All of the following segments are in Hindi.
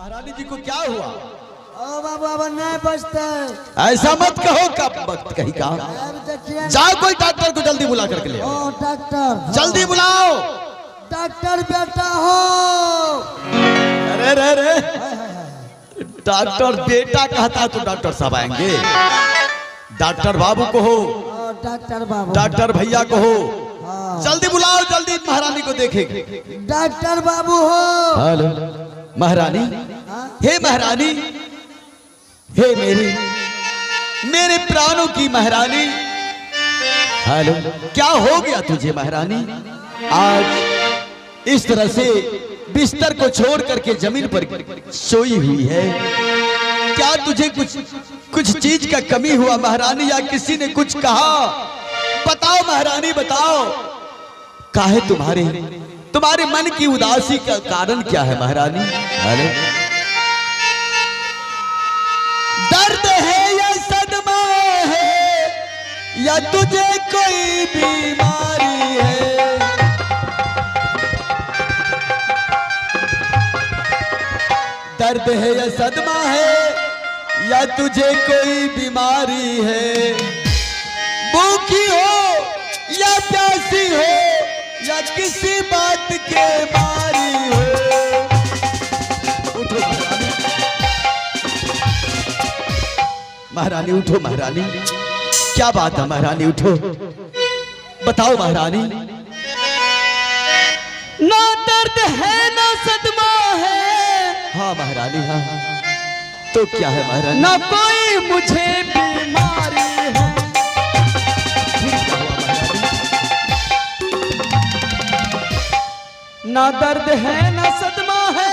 महारानी जी को क्या हुआ? ओ बाबू अब नहीं बचते। ऐसा मत कहो, कब वक्त कहीं का। जाओ कोई डॉक्टर को जल्दी बुला करके ले आओ। ओ डॉक्टर जल्दी बुलाओ। डॉक्टर बेटा हो। अरे रे रे, डॉक्टर बेटा कहता तो डॉक्टर साहब आएंगे। डॉक्टर बाबू को हो, डॉक्टर बाबू, डॉक्टर भैया को हो, जल्दी बुलाओ, जल्दी महारानी को देखेंगे। डॉक्टर बाबू हो। हेलो महारानी, हे महारानी, हे मेरे प्राणों की महारानी। हेलो, क्या हो गया तुझे महारानी? आज इस तरह से बिस्तर को छोड़ करके जमीन पर सोई हुई है। क्या तुझे कुछ चीज का कमी हुआ महारानी, या किसी ने कुछ कहा? बताओ महारानी, बताओ। काहे तुम्हारे मन की उदासी का कारण क्या है महारानी? अरे दर्द है या सदमा है, या तुझे कोई बीमारी है? दर्द है या सदमा है, या तुझे कोई बीमारी है? भूखी हो या प्यासी हो, या किसी बात के मारी हो? उठो महारानी, महारानी उठो महारानी। क्या बात है महारानी, उठो, बताओ महारानी। ना दर्द है ना सदमा है। हाँ महारानी, हाँ। तो क्या है महारानी? ना कोई मुझे बीमारी है। ना दर्द है ना सदमा है,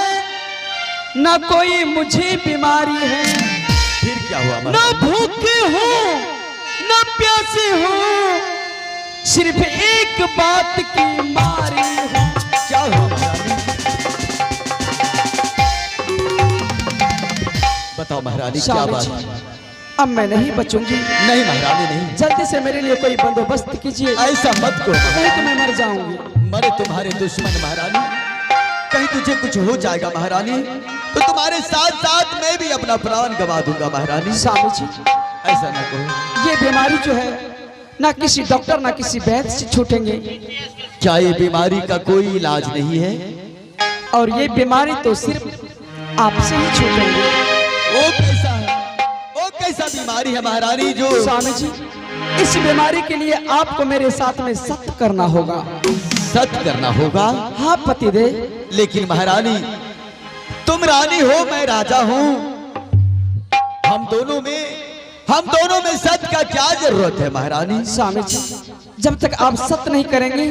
ना कोई मुझे बीमारी है। फिर क्या हुआ महारानी? ना भूखी हूँ ना प्यासी हूँ, सिर्फ एक बात की मारी हूँ। क्या हुआ महारानी? बताओ महारानी, क्या बात? अब मैं नहीं बचूंगी। नहीं महारानी, नहीं। जल्दी से मेरे लिए कोई बंदोबस्त कीजिए। ऐसा मत करो, नहीं तो मैं मर जाऊंगी। मरे तुम्हारे दुश्मन महारानी, कहीं तुझे कुछ हो जाएगा महारानी, तो तुम्हारे साथ साथ मैं भी अपना प्राण गवा दूंगा महारानी। स्वामी जी, ऐसा ना कहो। ये बीमारी जो है ना किसी डॉक्टर ना किसी वैद्य से छूटेंगे। क्या ये बीमारी का कोई इलाज नहीं है? और ये बीमारी तो सिर्फ आपसे ही छूटेंगे। वो कैसा है? वो कैसा बीमारी है महारानी जो? स्वामी जी, इस बीमारी के लिए आपको मेरे साथ में सत्य करना होगा। सत्य करना होगा? हाँ पतिदेव। लेकिन महारानी, तुम रानी हो, मैं राजा हूँ। हम दोनों में सत्य का क्या जरूरत है महारानी? स्वामी जी, जब तक आप सत्य नहीं करेंगे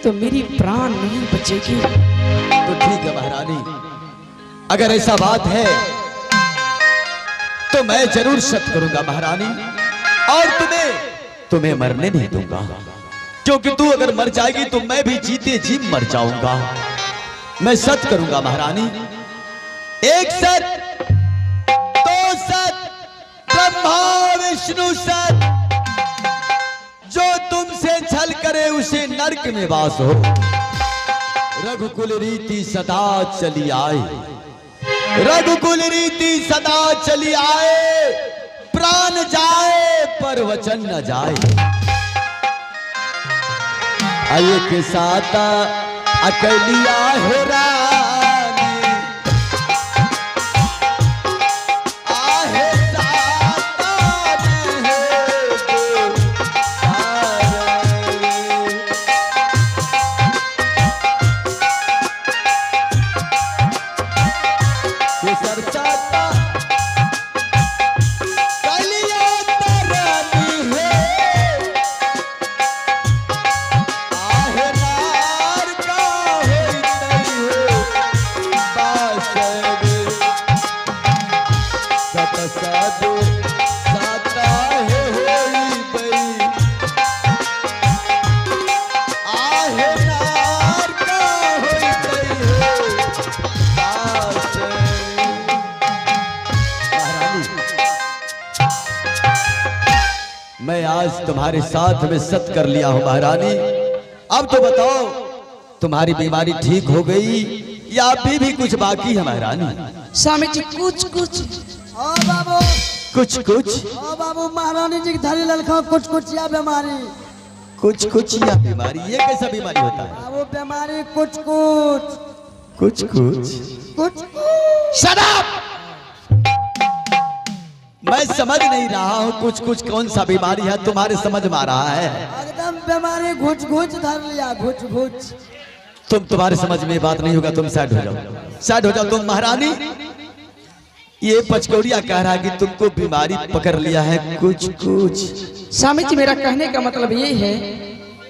तो मेरी प्राण नहीं बचेगी। तो ठीक है महारानी, अगर ऐसा बात है तो मैं जरूर सत्य करूंगा महारानी, और तुम्हें मरने नहीं दूंगा। क्योंकि तू अगर मर जाएगी तो मैं भी जीते जी मर जाऊंगा। मैं सत्य करूंगा महारानी। एक सत्य, दो सत्य, ब्रह्मा विष्णु सत्य। जो तुमसे छल करे उसे नरक में वास हो। रघुकुल रीति सदा चली आए, रघुकुल रीति सदा चली आए। प्राण जाए पर वचन न जाए। आये के साथ अकेलिया हो रानी, आहे साथ के सरचाता कलिया रानी है। मैं आज तुम्हारे साथ में सत्य कर लिया हूं महारानी। अब तो बताओ, तुम्हारी बीमारी ठीक हो गई या अभी भी कुछ बाकी है महारानी? स्वामी जी कुछ कुछ ओ बाबू कुछ कुछ ओ बाबू महारानी जी की धरी ललखा कुछ कुछ या बीमारी कुछ कुछ या बीमारी, ये कैसा बीमारी होता है? बाबू बीमारी कुछ कुछ कुछ कुछ कुछ शट अप। मैं समझ नहीं रहा हूँ कुछ कुछ कौन सा बीमारी है, तुम्हारे समझ में आ रहा है? एकदम बीमारी घुच घुच धर लिया घुच घुच। तुम्हारे समझ में बात नहीं होगा, तुम साइड हो जाओ, साइड हो जाओ। तुम महारानी, ये पचकौड़िया कह रहा है कि तुमको बीमारी पकड़ लिया है कुछ कुछ। स्वामी जी मेरा कहने का मतलब ये है,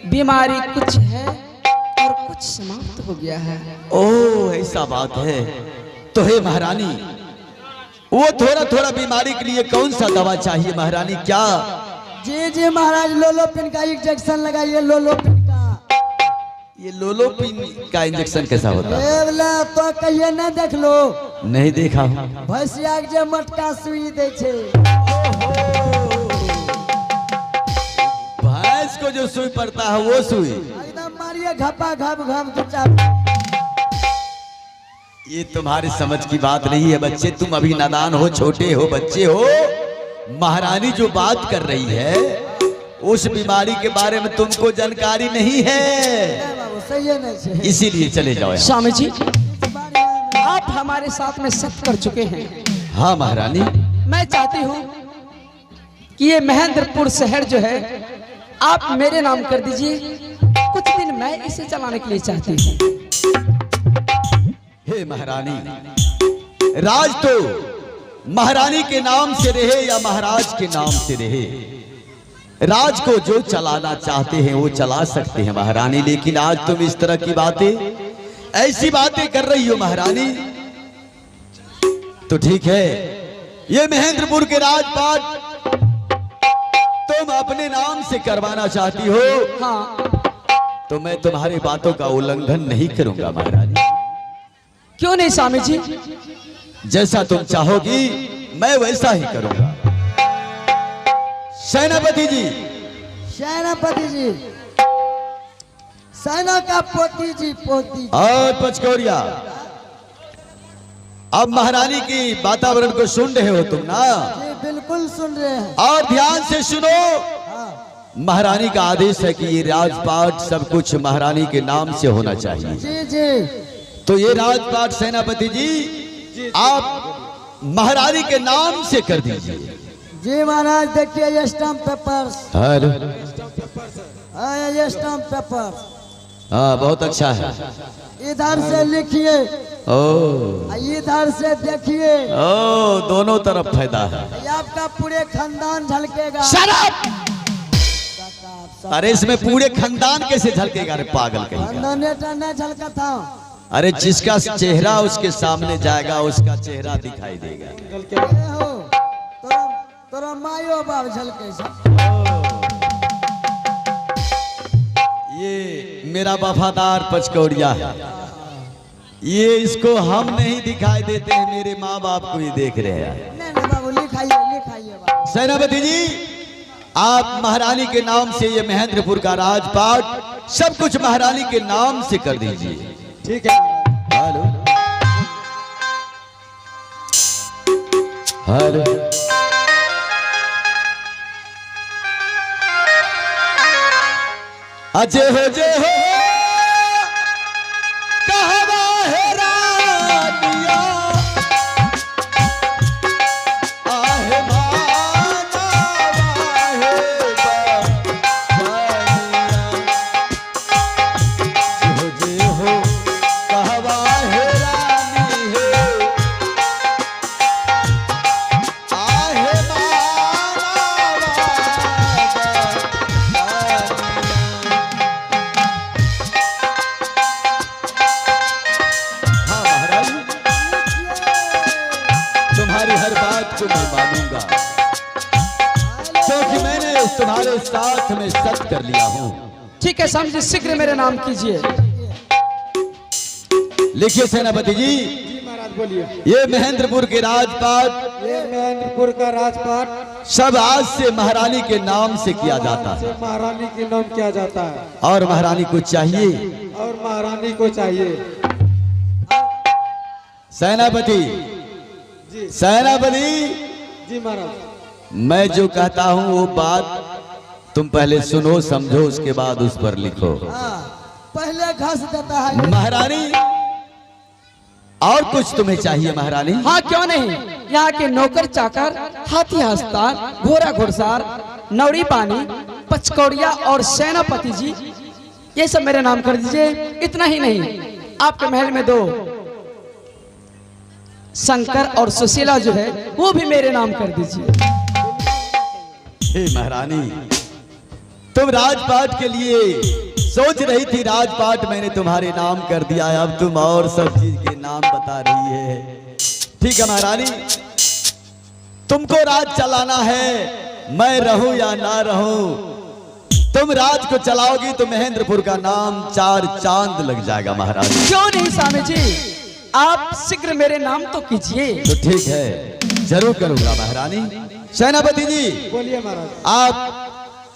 बीमारी कुछ है और कुछ समाप्त हो गया है। ओह ऐसा बात है। तो हे महारानी, वो थोड़ा थोड़ा बीमारी के लिए कौन सा दवा चाहिए महारानी? क्या? जी जी महाराज, लोलोपिन का इंजेक्शन लगाइए, लोलोपिन का। ये लोलोपिन का इंजेक्शन कैसा होता है? ए बोला तो कहिए न देख लो, नहीं देखा हूँ। भैंसिया के जे मटका सुई दे छे। भैंस को जो सुई पड़ता है वो सुई? एकदम मारिए घपा घप घप दो चार। ये तुम्हारी समझ की बात नहीं है बच्चे, तुम अभी नादान हो, छोटे हो, बच्चे हो। महारानी जो बात कर रही है उस बीमारी के बारे में तुमको जानकारी नहीं है, बाबू सही है नहीं छे। इसीलिए चले जाओ यहाँ। स्वामी जी आप हमारे साथ में सत्य कर चुके हैं। हाँ महारानी, मैं चाहती हूँ कि ये महेंद्रपुर शहर जो है आप मेरे नाम कर दीजिए, कुछ दिन मैं इसे चलाने के लिए चाहती हूँ। हे महारानी, राज तो महारानी के नाम से रहे या महाराज के नाम से रहे, राज को जो चलाना चाहते हैं वो चला सकते हैं महारानी। लेकिन आज तुम इस तरह की बातें, ऐसी बातें कर रही हो महारानी, तो ठीक है। ये महेंद्रपुर के राजपाट तुम अपने नाम से करवाना चाहती हो, हाँ तो मैं तुम्हारी बातों का उल्लंघन नहीं करूंगा महारानी। क्यों नहीं स्वामी जी? जैसा तुम चाहोगी मैं वैसा ही करूंगा। सेनापति जी, सेनापति जी, सेना का पोती जी, पोती जी। और पचकौड़िया, अब महारानी की वातावरण को सुन रहे हो तुम ना? जी बिल्कुल सुन रहे हैं। और ध्यान से सुनो, हाँ। महारानी का आदेश है कि ये राजपाट सब कुछ महारानी के नाम से होना चाहिए। जी जी तो ये राजपाट सेनापति जी आप महारानी के नाम से कर दीजिए। जी महाराज, देखिए ये स्टाम्प पेपर्स। हेलो, हाँ ये स्टाम्प पेपर्स, हाँ बहुत अच्छा है। इधर से लिखिए, ओ इधर से देखिए, ओ दोनों तरफ फायदा है। ये आपका पूरे खानदान झलकेगा। Shut up! अरे इसमें पूरे खानदान कैसे झलकेगा? अरे पागल कहीं का। खानदान नहीं झलका था। अरे जिसका चेहरा उसके सामने जाएगा उसका चेहरा दिखाई देगा। ए हो, तोरा मायो बाप झलके से। ये मेरा वफादार पचकौड़िया है, ये इसको हम नहीं दिखाई देते हैं, मेरे माँ बाप को ही देख रहे हैं। नहीं नहीं बाबू, लिखाइए लिखाइए बाबू। सेनापति जी आप महारानी के नाम से ये महेंद्रपुर का राजपाट सब कुछ महारानी के नाम से कर दीजिए। ठीक है। हेलो हेलो, अजय हो जय हो कहवा है रानिया, आहे माना आहे बानिया, जय हो कहवा है रानी है, आहे माना तुम्हारी हर बात को मैं मानूंगा, क्योंकि मैंने तुम्हारे साथ में सत्य कर लिया हूँ। ठीक है स्वामी जी, शीघ्र मेरे नाम कीजिए। लिखिए सेनापति जी, महाराज बोलिए। ये महेंद्रपुर के राजपाट ये महेंद्रपुर का राजपाट सब आज से महारानी के नाम से किया जाता है, महारानी के नाम किया जाता है, और महारानी को चाहिए, और महारानी को चाहिए। सेनापति सेनापति जी महाराज। मैं जो कहता हूँ वो बात तुम पहले सुनो समझो उसके बाद उस पर लिखो। हाँ, पहले घास देता है महारानी और कुछ तुम्हें चाहिए महारानी? हाँ क्यों नहीं, यहाँ के नौकर चाकर, हाथी हस्तार, घोड़ा घुड़सार, नौरी पानी, पचकौड़िया और सेनापति जी, ये सब मेरे नाम कर दीजिए। इतना ही नहीं, आपके महल में 2 शंकर और सुशीला जो है वो भी मेरे नाम कर दीजिए। हे महारानी, तुम राजपाट के लिए सोच रही थी, राजपाट मैंने तुम्हारे नाम कर दिया है, अब तुम और सब चीज के नाम बता रही है। ठीक है महारानी, तुमको राज चलाना है, मैं रहूं या ना रहूं, तुम राज को चलाओगी तो महेंद्रपुर का नाम 4 चांद लग जाएगा महारानी। क्यों नहीं स्वामी जी, आप शीघ्र मेरे नाम तो कीजिए। तो ठीक है, जरूर करूंगा महारानी। सेनापति जी बोलिए महाराज। आप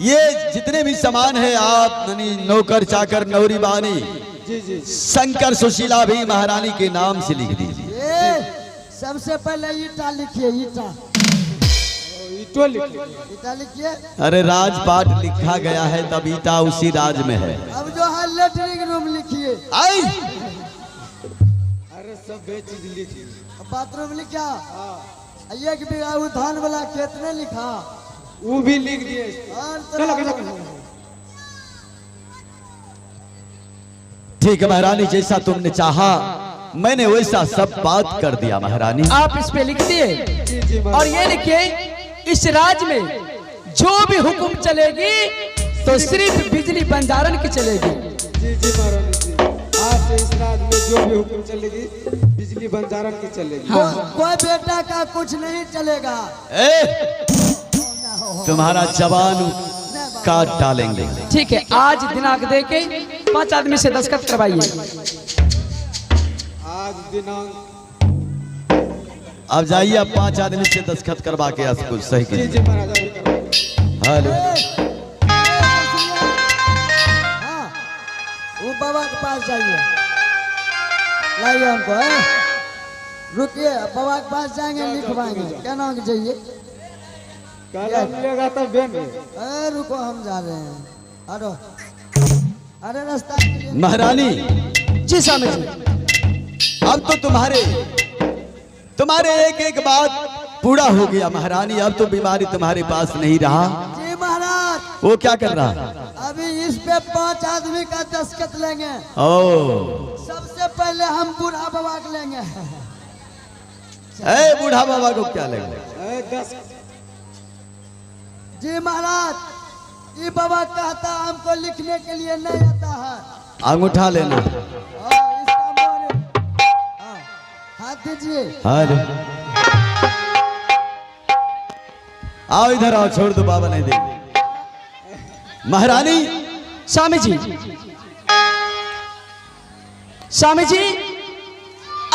ये जितने भी सामान है, आप नौकर चाकर, नौरी बानी, जी जी। शंकर सुशीला भी महारानी के नाम से लिख दीजिए। ये सबसे पहले ईटा लिखिए, ईटा। ईटो लिखिए, ईटा लिखिए। अरे राजपाट लिखा गया है तब ईटा उसी राज में है। अब जो है लेटरिंग रूम लिखिए। आई अरे सब चीज लिखिए। बाथरूम लिखा, एक भी धान वाला खेत ने लिखा, वो भी लिख दिए। ठीक है महारानी, जैसा तुमने चाहा मैंने वैसा सब बात कर दिया महारानी। आप इस पे लिख दिए और ये लिखिए, इस राज में जो भी हुक्म चलेगी तो सिर्फ बिजली बंजारण की चलेगी। जी जी महारानी जी, आज से इस राज में जो भी हुक्म चलेगी बिजली बंजारण की चलेगी। हाँ। कोई बेटा का कुछ नहीं चलेगा। तुम्हारा जवान काट डालेंगे। ठीक है, आज दिनांक दे के 5 आदमी से दस्तखत करवाइए। आज दिनांक, अब जाइए, आप 5 आदमी से दस्तखत करवा के आपको सही जी कीजिए। जी महाराज। हेलो, हाँ, वो बाबा के पास जाइए, लाइए हमको। रुकिए, बाबा के पास जाएंगे, लिखवाएंगे। क्या नाम चाहिए? मिलेगा तब रुको, हम जा रहे हैं। अरे अरे रास्ता महारानी जी स्वामी जी। अब तो तुम्हारे एक एक बात पूरा हो गया महारानी। अब तो बीमारी तुम्हारे पास नहीं रहा। जी महाराज। वो क्या कर रहा? अभी इस पे 5 आदमी का दस्तखत लेंगे। ओ, सबसे पहले हम बूढ़ा बाबा को लेंगे। बूढ़ा बाबा को क्या लेंगे? जी महाराज, ये बाबा कहता हमको लिखने के लिए नहीं आता है। अंगूठा लेना। इसका मोहर, हाथ दीजिए। हेलो, आओ इधर आओ, छोड़ दो, बाबा नहीं देंगे। महारानी स्वामी जी, स्वामी जी,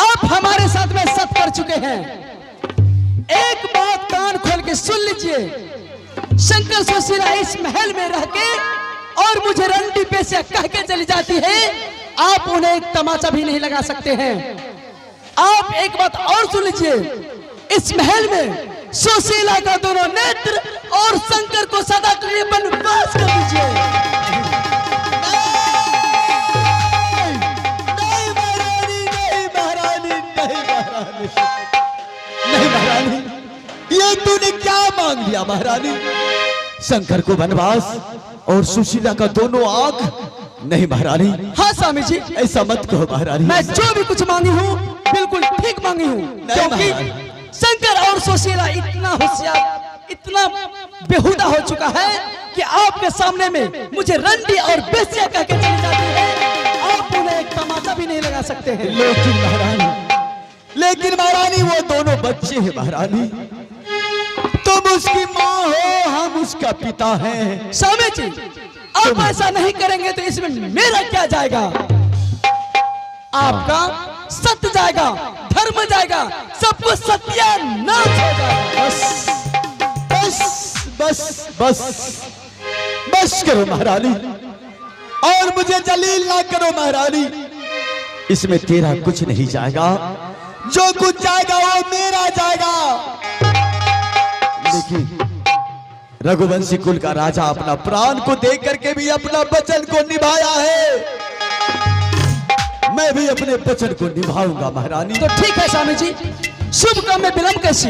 आप हमारे साथ में सत कर चुके हैं। एक बात कान खोल के सुन लीजिए, शंकर सुशीला इस महल में रह के और मुझे रंडी पे से कह के चली जाती है, आप उन्हें एक तमाचा भी नहीं लगा सकते हैं। आप एक बात और सुन लीजिए, इस महल में सुशीला का दोनों नेत्र और शंकर को सदा के लिए वनवास कर दीजिए। नहीं महारानी, ये तूने क्या मांग लिया महारानी? शंकर को वनवास और सुशीला का दोनों आंख? नहीं महारानी। हाँ स्वामी जी, ऐसा मत कहो महारानी। मैं जो भी कुछ मांगी हूँ बिल्कुल ठीक मांगी हूँ, क्योंकि शंकर और सुशीला इतना होशियार, इतना बेहुदा हो चुका है कि आपके सामने में मुझे रंडी और बेस्या कह के चली जाती है। आप उन्हें एक तमाचा भी नहीं लगा सकते हैं। लेकिन महारानी वो दोनों बच्चे हैं महारानी। तुम उसकी माँ हो, हम उसका पिता हैं। स्वामी जी, आप ऐसा नहीं करेंगे तो इसमें मेरा क्या जाएगा? आपका सत्य जाएगा, धर्म जाएगा, सब कुछ सत्यानाश हो जाएगा। बस करो महारानी, और मुझे जलील ना करो महारानी। इसमें तेरा कुछ नहीं जाएगा। जो कुछ जाएगा वो मेरा जाएगा। लेकिन रघुवंशी कुल का राजा अपना प्राण को दे करके भी अपना वचन को निभाया है। मैं भी अपने वचन को निभाऊंगा महारानी। तो ठीक है स्वामी जी, शुभ काम में विलंब कैसी?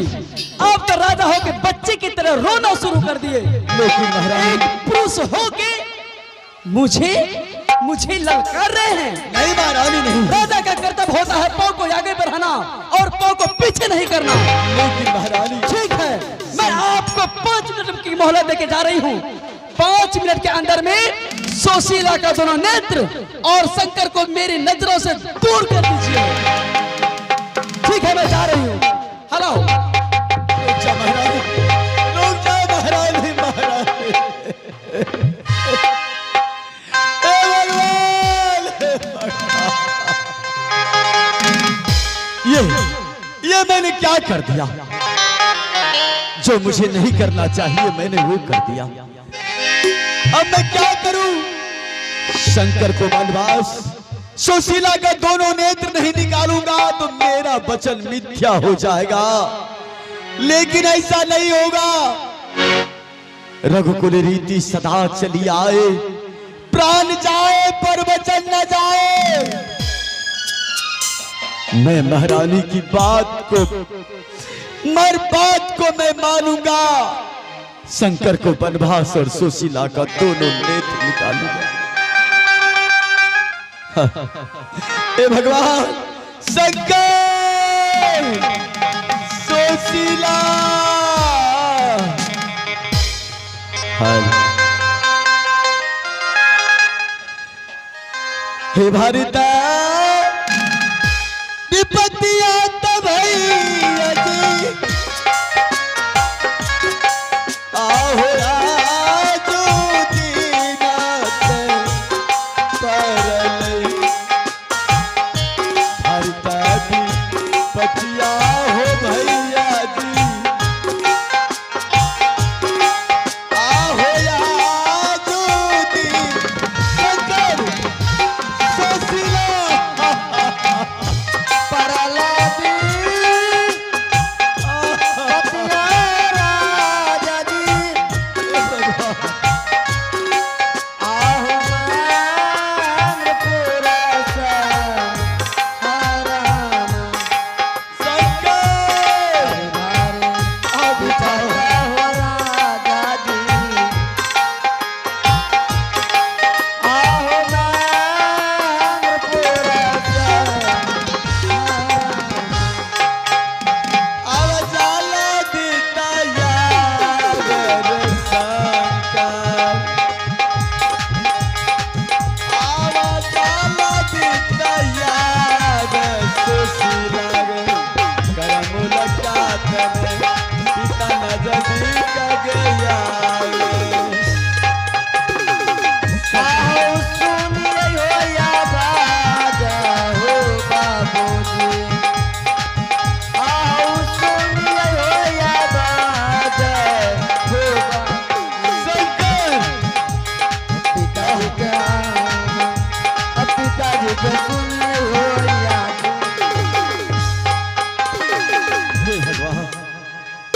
आप तो राजा होके बच्चे की तरह रोना शुरू कर दिए। लेकिन महारानी, एक पुरुष होके मुझे ललकार रहे हैं। नहीं महारानी नहीं। राजा का कर्तव्य होता है पाँव को आगे बढ़ाना और पाँव को पीछे नहीं करना। लेकिन महारानी, ठीक है, मैं आपको 5 मिनट की मोहलत देके जा रही हूँ। 5 मिनट के अंदर में सुशीला का दोनों नेत्र और शंकर को मेरी नजरों से दूर कर दीजिए। ठीक है, मैं जा रही हूँ। हेलो, रुक जा महारानी, रुक जा महारानी, महारानी। ये मैंने क्या कर दिया? जो मुझे नहीं करना चाहिए मैंने वो कर दिया। अब मैं क्या करूं? शंकर को वनवास, सुशीला का दोनों नेत्र नहीं निकालूंगा तो मेरा वचन मिथ्या हो जाएगा। लेकिन ऐसा नहीं होगा। रघुकुल रीति सदा चली आए, प्राण जाए पर वचन न जाए। मैं महारानी की बात को, मर बात को मैं मानूंगा। शंकर को वनवास और सुशीला का दोनों नेत्र निकालूंगा। हे भगवान, शंकर, सुशीला, हे भारता, विपत्तियां तब आहो आजो दीनात परलई। भारता विपत्तियां हो भैया जी, आहो आजो दीन शंकर सुशीला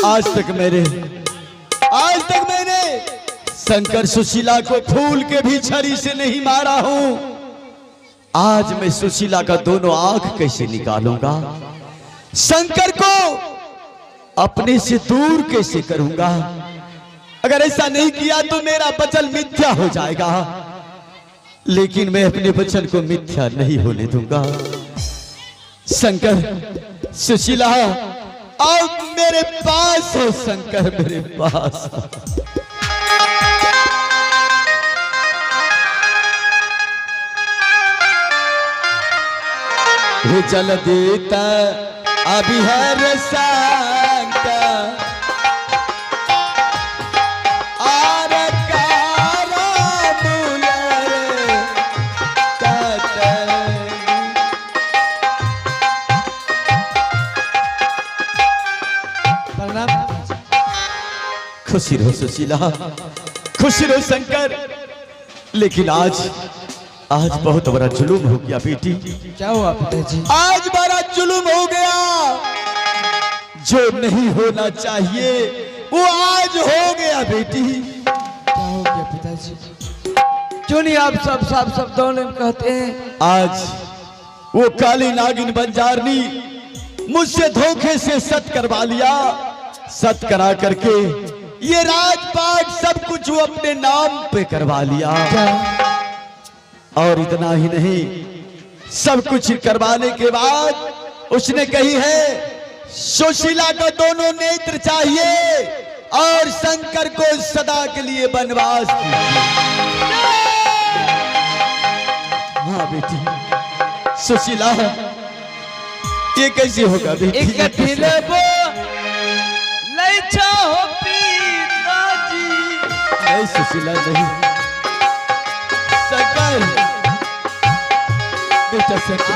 आज तक मैंने शंकर सुशीला को फूल के भी छड़ी से नहीं मारा हूं। आज मैं सुशीला का दोनों आंख कैसे निकालूंगा? शंकर को अपने से दूर कैसे करूंगा? अगर ऐसा नहीं किया तो मेरा वचन मिथ्या हो जाएगा। लेकिन मैं अपने वचन को मिथ्या नहीं होने दूंगा। शंकर, सुशीला आओ मेरे पास हो। शंकर मेरे पास। हे जल देता अभी हर शंकर, खुशी रहो सुशीला, खुशी रहो शंकर। लेकिन आज बहुत बड़ा जुलूम हो गया बेटी। क्या हुआ पिताजी? आज बड़ा जुल्म हो गया। जो नहीं होना चाहिए वो आज हो गया बेटी। क्या हो गया पिताजी? क्यों नहीं आप सब साफ शब्दों में कहते हैं? आज वो काली नागिन बंजारनी मुझसे धोखे से सत करवा लिया। सत करा करके ये राजपाट सब कुछ वो अपने नाम पे करवा लिया। और इतना ही नहीं, सब कुछ करवाने के बाद उसने कही है सुशीला को दोनों नेत्र चाहिए और शंकर को सदा के लिए वनवास दीजिए। हाँ बेटी सुशीला, ये कैसे होगा बेटी? नहीं सुशीला नहीं, शंकर बेटा शंकर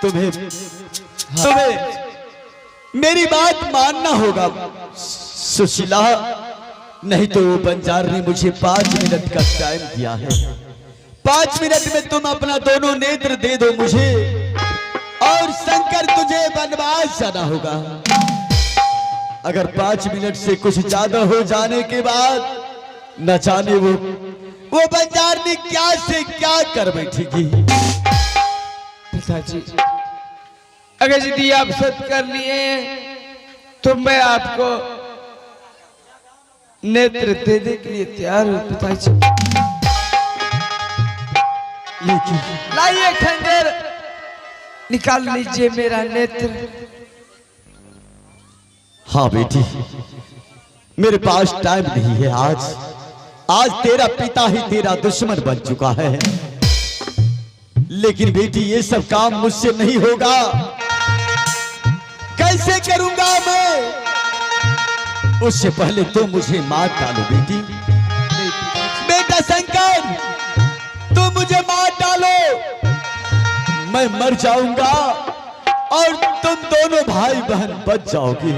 तुम्हें मेरी बात मानना होगा सुशीला, नहीं तो वो बंजार ने मुझे 5 मिनट का टाइम दिया है। 5 मिनट में तुम अपना दोनों नेत्र दे दो मुझे और शंकर तुझे वनवास जाना होगा। अगर 5 मिनट से कुछ ज्यादा हो जाने के बाद न जाने वो बंजार ने क्या से क्या कर बैठेगी। पिताजी अगर यदि आप सत कर लिए तो मैं आपको नेत्र देने के लिए तैयार हूं पिताजी। लाइए खंजर, निकाल लीजिए मेरा नेत्र। हाँ बेटी, मेरे पास टाइम नहीं है। आज तेरा पिता ही तेरा दुश्मन बन चुका है। लेकिन बेटी ये सब काम मुझसे नहीं होगा। कैसे करूंगा मैं? उससे पहले तो मुझे मार डालो बेटी। बेटा शंकर, तुम मुझे मार डालो, मैं मर जाऊंगा और तुम दोनों भाई बहन बच जाओगी।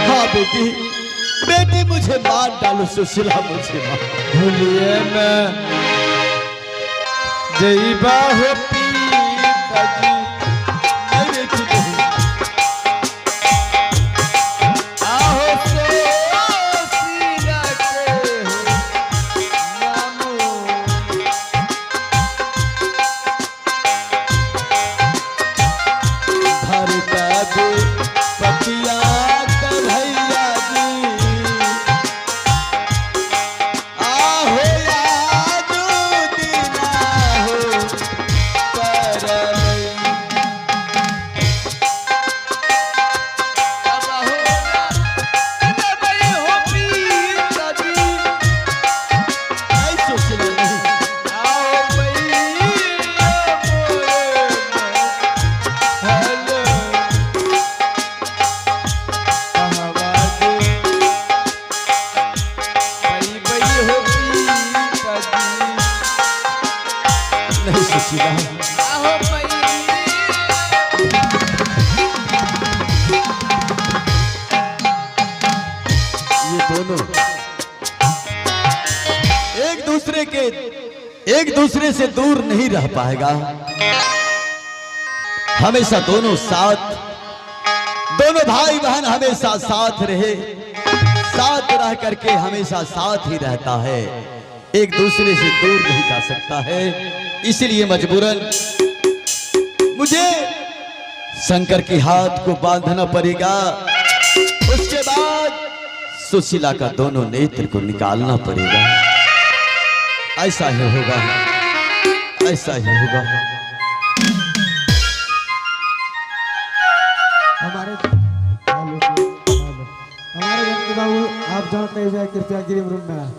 हाँ बेटी मुझे मार डालो सुशीला, मुझे मार। भूलिए मैं जय बाहो पिताजी। एक दूसरे से दूर नहीं रह पाएगा। हमेशा दोनों भाई बहन हमेशा साथ रहे, साथ रह करके हमेशा साथ ही रहता है, एक दूसरे से दूर नहीं जा सकता है। इसलिए मजबूरन मुझे शंकर के हाथ को बांधना पड़ेगा, उसके बाद सुशीला का दोनों नेत्र को निकालना पड़ेगा। ऐसा ही होगा, ऐसा ही होगा। हमारे जानकी बाबू आप जानते हैं, कृपया गिरी रूम में आए।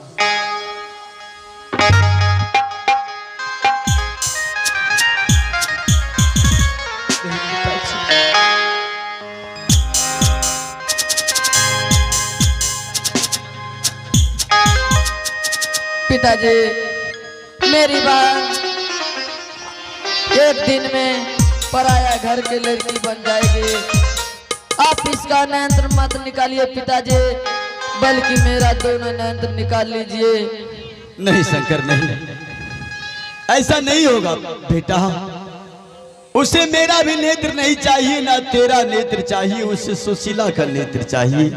पिताजी, मेरी बात एक दिन में पराया घर की लड़की बन जाएगी। आप इसका नियंत्रण मत निकालिए पिताजी, बल्कि मेरा दोनों नियंत्रण निकाल लीजिए। नहीं शंकर, नहीं, ऐसा नहीं होगा बेटा। उसे मेरा भी नेत्र नहीं चाहिए, ना तेरा नेत्र चाहिए, उसे सुशीला का नेत्र चाहिए।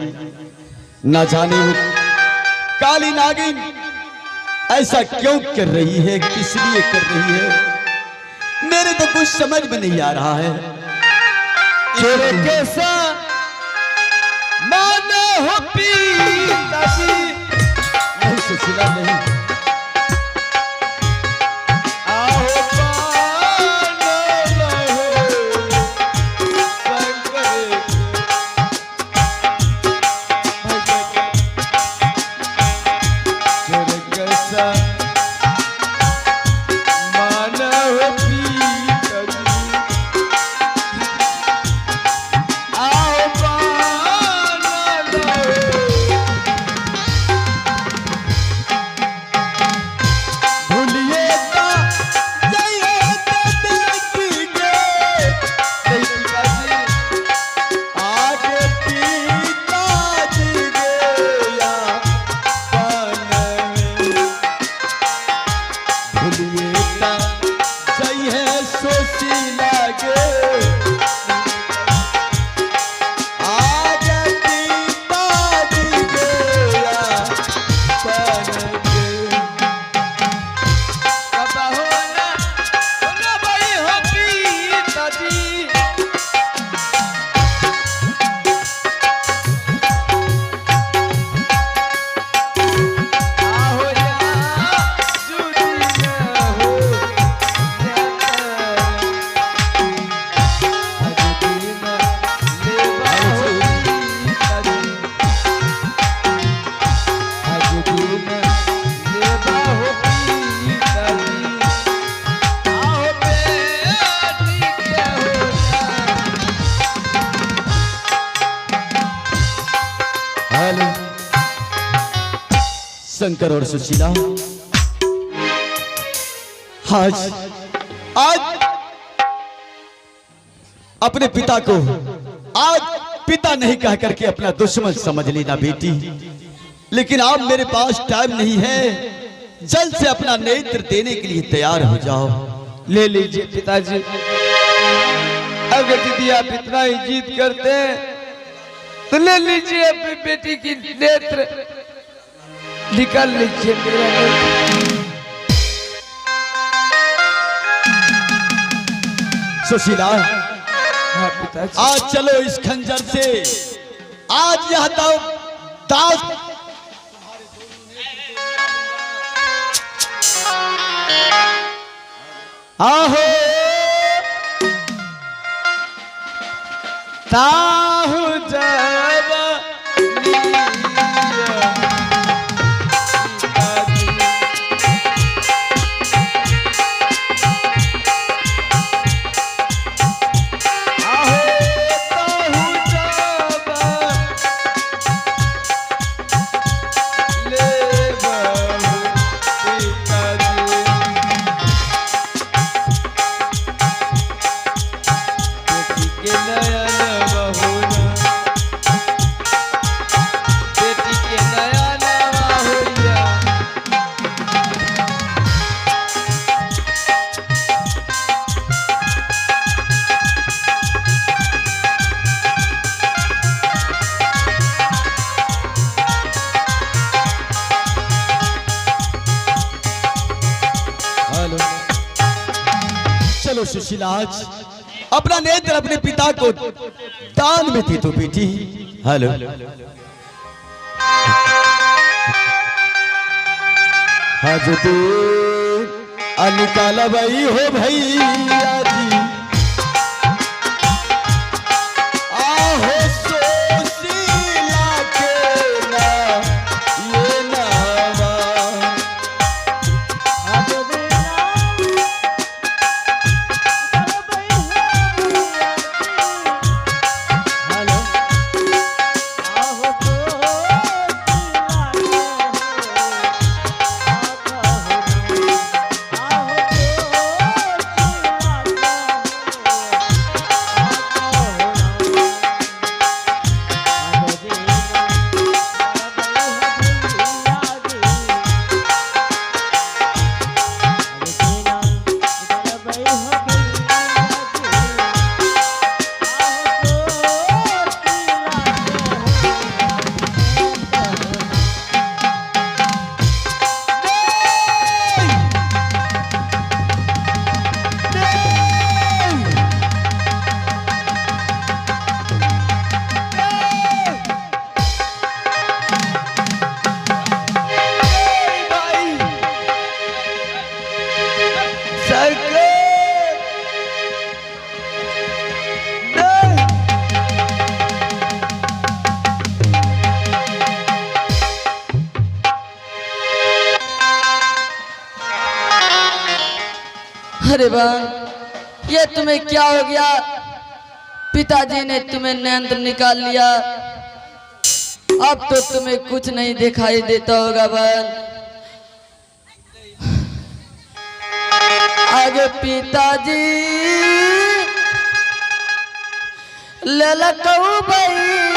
ना जाने वो काली नागिन ऐसा क्यों कर रही है, किस लिए कर रही है, मेरे तो कुछ समझ में नहीं आ रहा है। तेरे कैसा मानो हो पिताजी। नहीं सुशीला, नहीं। शंकर और सुशीला, आज अपने पिता को आज पिता नहीं कह करके अपना दुश्मन समझ लेना बेटी। लेकिन अब मेरे पास टाइम नहीं है, जल्द से अपना नेत्र देने के लिए तैयार हो जाओ। ले लीजिए पिताजी, अगर दीदी आप इतना ही जिद करते हैं तो ले लीजिए अपनी बेटी की नेत्र, निकाल लीजिए मेरा नेत्र। सुशीला, हाँ पिताजी, आज चलो इस खंजर से, आज यह दास आहो ताहु जब चलो सुशीला, अपना नेत्र अपने पिता को दान में थी तो बेटी। हेलो हजते निकाला भाई हो भैया जी आहो सोशीला के ना ये नावा अरे बहन, ये तुम्हें क्या हो गया? पिताजी ने तुम्हें नेत्र निकाल लिया, अब तो तुम्हें कुछ नहीं दिखाई देता होगा बहन। आगे पिताजी ललकऊ भैया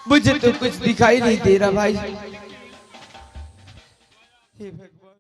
मुझे तो कुछ दिखाई नहीं दे रहा भाई। हे भगवान।